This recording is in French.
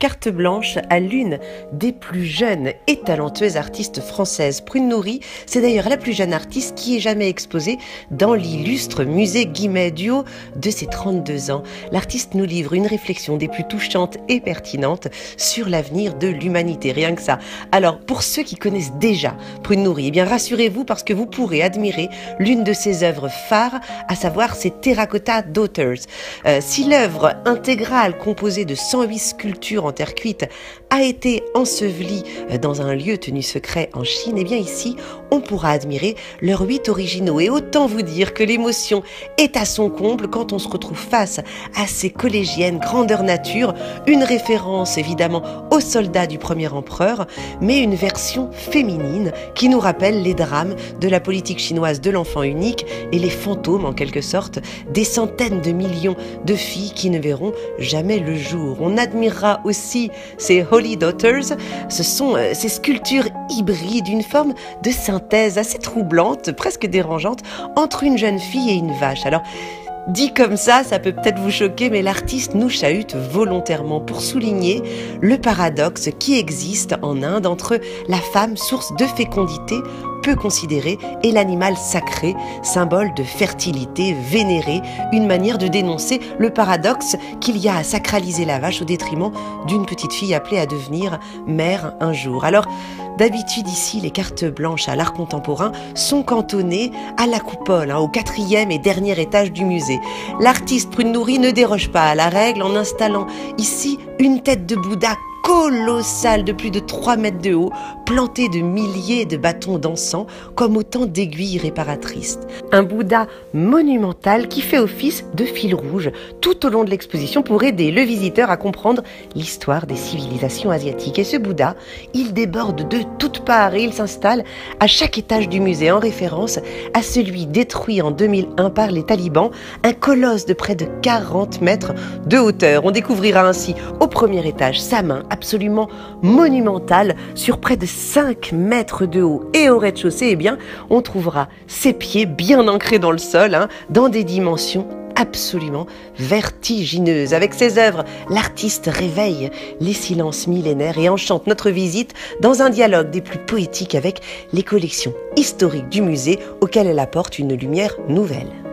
carte blanche à l'une des plus jeunes et talentueuses artistes françaises. Prune Nourry, c'est d'ailleurs la plus jeune artiste qui ait jamais exposé dans l'illustre musée Guimet. Du haut de ses 32 ans, l'artiste nous livre une réflexion des plus touchantes et pertinentes sur l'avenir de l'humanité. Rien que ça. Alors, pour ceux qui connaissent déjà Prune Nourry, eh bien rassurez-vous parce que vous pourrez admirer l'une de ses œuvres phares, à savoir ses Terracotta Daughters. Si l'œuvre intégrale composée de 108 sculptures en terre cuite a été ensevelie dans un lieu tenu secret en Chine, eh bien ici, on pourra admirer leurs 8 originaux. Et autant vous dire que l'émotion est à son comble quand on se retrouve face à ces collégiennes grandeur nature, une référence évidemment aux soldats du premier empereur, mais une version féminine qui nous rappelle les drames de la politique chinoise de l'enfant unique et les fantômes en quelque sorte des centaines de millions de filles qui ne verront jamais le jour. On admirera aussi ces Holy Daughters, ce sont ces sculptures hybrides, une forme de synthèse assez troublante, presque dérangeante, entre une jeune fille et une vache. Alors, dit comme ça peut peut-être vous choquer, mais l'artiste nous chahute volontairement pour souligner le paradoxe qui existe en Inde entre la femme, source de fécondité, peu considérée, et l'animal sacré, symbole de fertilité, vénéré, une manière de dénoncer le paradoxe qu'il y a à sacraliser la vache au détriment d'une petite fille appelée à devenir mère un jour. Alors, d'habitude ici, les cartes blanches à l'art contemporain sont cantonnées à la coupole, au 4e et dernier étage du musée. L'artiste Prune Nourry ne déroge pas à la règle en installant ici une tête de Bouddha colossale de plus de 3 mètres de haut, plantée de milliers de bâtons d'encens comme autant d'aiguilles réparatrices. Un Bouddha monumental qui fait office de fil rouge tout au long de l'exposition pour aider le visiteur à comprendre l'histoire des civilisations asiatiques. Et ce Bouddha, il déborde de toutes parts et il s'installe à chaque étage du musée en référence à celui détruit en 2001 par les talibans, un colosse de près de 40 mètres de hauteur. On découvrira ainsi au premier étage sa main absolument monumentale sur près de 5 mètres de haut, et au rez-de-chaussée, eh bien, on trouvera ses pieds bien ancrés dans le sol, dans des dimensions absolument vertigineuses. Avec ses œuvres, l'artiste réveille les silences millénaires et enchante notre visite dans un dialogue des plus poétiques avec les collections historiques du musée auxquelles elle apporte une lumière nouvelle.